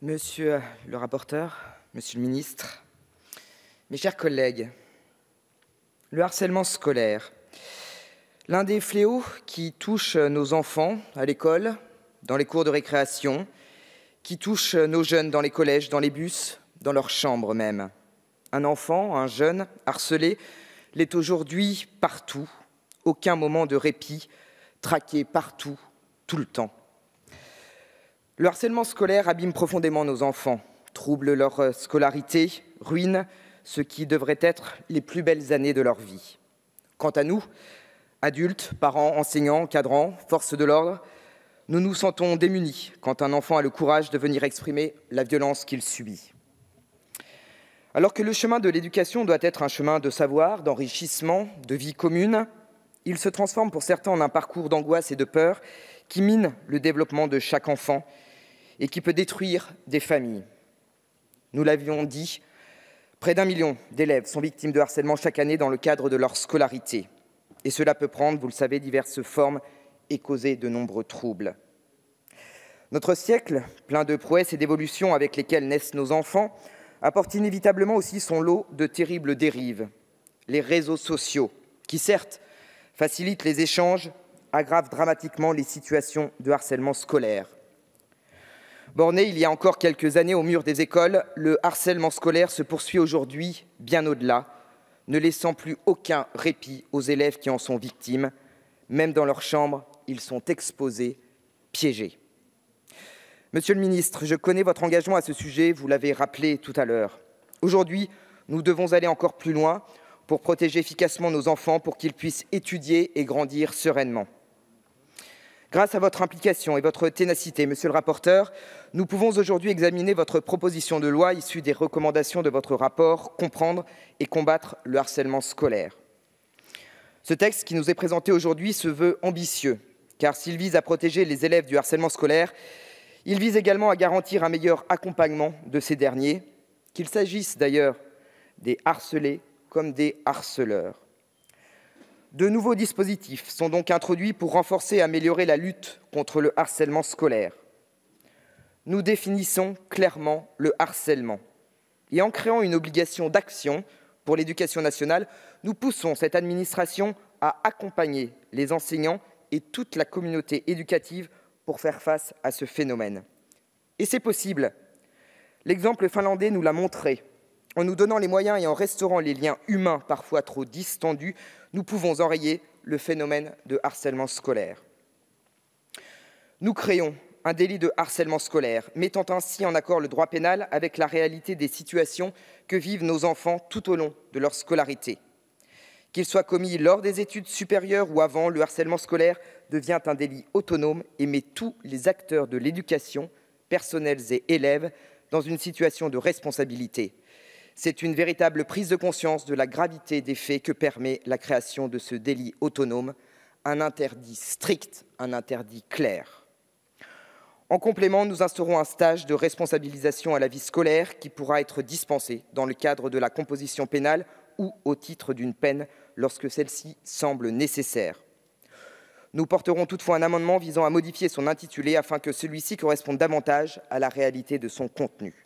Monsieur le rapporteur, monsieur le ministre, mes chers collègues, le harcèlement scolaire, l'un des fléaux qui touchent nos enfants à l'école, dans les cours de récréation, qui touchent nos jeunes dans les collèges, dans les bus, dans leurs chambres même. Un enfant, un jeune harcelé l'est aujourd'hui partout, aucun moment de répit, traqué partout, tout le temps. Le harcèlement scolaire abîme profondément nos enfants, trouble leur scolarité, ruine ce qui devrait être les plus belles années de leur vie. Quant à nous, adultes, parents, enseignants, encadrants, forces de l'ordre, nous nous sentons démunis quand un enfant a le courage de venir exprimer la violence qu'il subit. Alors que le chemin de l'éducation doit être un chemin de savoir, d'enrichissement, de vie commune, il se transforme pour certains en un parcours d'angoisse et de peur qui mine le développement de chaque enfant et qui peut détruire des familles. Nous l'avions dit, près d'1 million d'élèves sont victimes de harcèlement chaque année dans le cadre de leur scolarité. Et cela peut prendre, vous le savez, diverses formes et causer de nombreux troubles. Notre siècle, plein de prouesses et d'évolutions avec lesquelles naissent nos enfants, apporte inévitablement aussi son lot de terribles dérives. Les réseaux sociaux, qui certes facilitent les échanges, aggravent dramatiquement les situations de harcèlement scolaire. Borné il y a encore quelques années au mur des écoles, le harcèlement scolaire se poursuit aujourd'hui bien au-delà, ne laissant plus aucun répit aux élèves qui en sont victimes. Même dans leur chambre, ils sont exposés, piégés. Monsieur le ministre, je connais votre engagement à ce sujet, vous l'avez rappelé tout à l'heure. Aujourd'hui, nous devons aller encore plus loin pour protéger efficacement nos enfants, pour qu'ils puissent étudier et grandir sereinement. Grâce à votre implication et votre ténacité, monsieur le rapporteur, nous pouvons aujourd'hui examiner votre proposition de loi issue des recommandations de votre rapport « Comprendre et combattre le harcèlement scolaire ». Ce texte qui nous est présenté aujourd'hui se veut ambitieux, car s'il vise à protéger les élèves du harcèlement scolaire, il vise également à garantir un meilleur accompagnement de ces derniers, qu'il s'agisse d'ailleurs des harcelés comme des harceleurs. De nouveaux dispositifs sont donc introduits pour renforcer et améliorer la lutte contre le harcèlement scolaire. Nous définissons clairement le harcèlement. Et en créant une obligation d'action pour l'éducation nationale, nous poussons cette administration à accompagner les enseignants et toute la communauté éducative pour faire face à ce phénomène. Et c'est possible. L'exemple finlandais nous l'a montré. En nous donnant les moyens et en restaurant les liens humains parfois trop distendus, nous pouvons enrayer le phénomène de harcèlement scolaire. Nous créons un délit de harcèlement scolaire, mettant ainsi en accord le droit pénal avec la réalité des situations que vivent nos enfants tout au long de leur scolarité. Qu'il soit commis lors des études supérieures ou avant, le harcèlement scolaire devient un délit autonome et met tous les acteurs de l'éducation, personnels et élèves, dans une situation de responsabilité. C'est une véritable prise de conscience de la gravité des faits que permet la création de ce délit autonome, un interdit strict, un interdit clair. En complément, nous instaurons un stage de responsabilisation à la vie scolaire qui pourra être dispensé dans le cadre de la composition pénale ou au titre d'une peine lorsque celle-ci semble nécessaire. Nous porterons toutefois un amendement visant à modifier son intitulé afin que celui-ci corresponde davantage à la réalité de son contenu.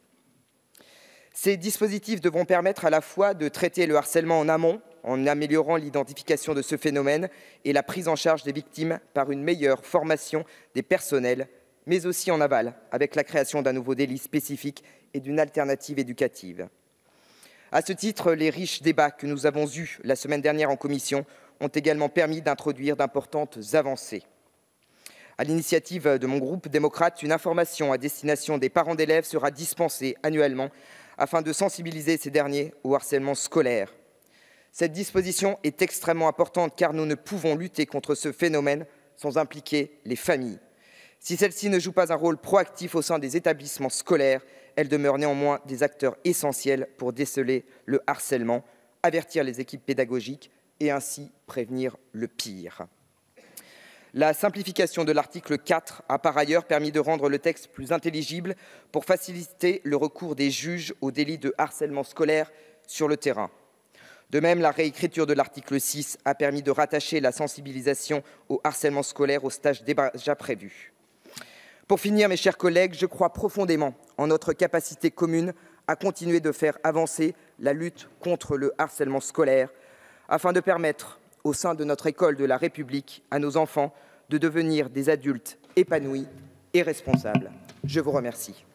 Ces dispositifs devront permettre à la fois de traiter le harcèlement en amont, en améliorant l'identification de ce phénomène et la prise en charge des victimes par une meilleure formation des personnels, mais aussi en aval, avec la création d'un nouveau délit spécifique et d'une alternative éducative. À ce titre, les riches débats que nous avons eus la semaine dernière en commission ont également permis d'introduire d'importantes avancées. À l'initiative de mon groupe démocrate, une information à destination des parents d'élèves sera dispensée annuellement afin de sensibiliser ces derniers au harcèlement scolaire. Cette disposition est extrêmement importante car nous ne pouvons lutter contre ce phénomène sans impliquer les familles. Si celles-ci ne jouent pas un rôle proactif au sein des établissements scolaires, elles demeurent néanmoins des acteurs essentiels pour déceler le harcèlement, avertir les équipes pédagogiques et ainsi prévenir le pire. La simplification de l'article 4 a par ailleurs permis de rendre le texte plus intelligible pour faciliter le recours des juges au délit de harcèlement scolaire sur le terrain. De même, la réécriture de l'article 6 a permis de rattacher la sensibilisation au harcèlement scolaire au stage déjà prévu. Pour finir, mes chers collègues, je crois profondément en notre capacité commune à continuer de faire avancer la lutte contre le harcèlement scolaire, afin de permettre, au sein de notre école de la République, à nos enfants de devenir des adultes épanouis et responsables. Je vous remercie.